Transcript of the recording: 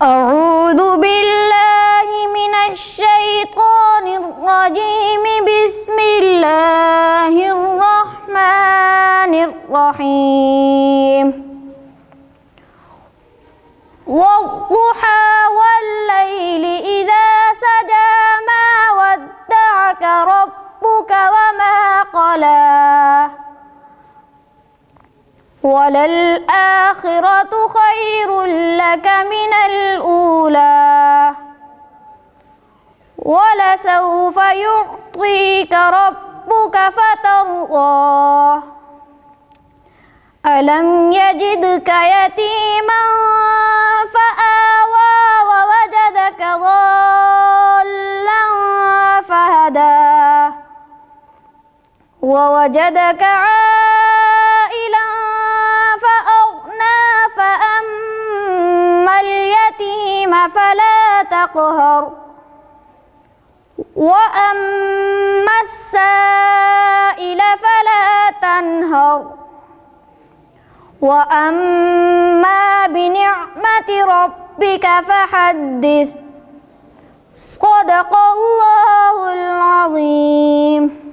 أعوذ بالله من الشيطان الرجيم. بسم الله الرحمن الرحيم. والضحى والليل إذا سجى ما ودعك ربك وما قلى وللآخرة خير لك من الأولى ولسوف يعطيك ربك فترضى ألم يجدك يتيما فآوى ووجدك ضالا فهدى ووجدك عائلا فأغنى فأما اليتيم فلا تقهر وأما السائل فلا تنهر وأما بنعمة ربك فحدث. صدق الله العظيم.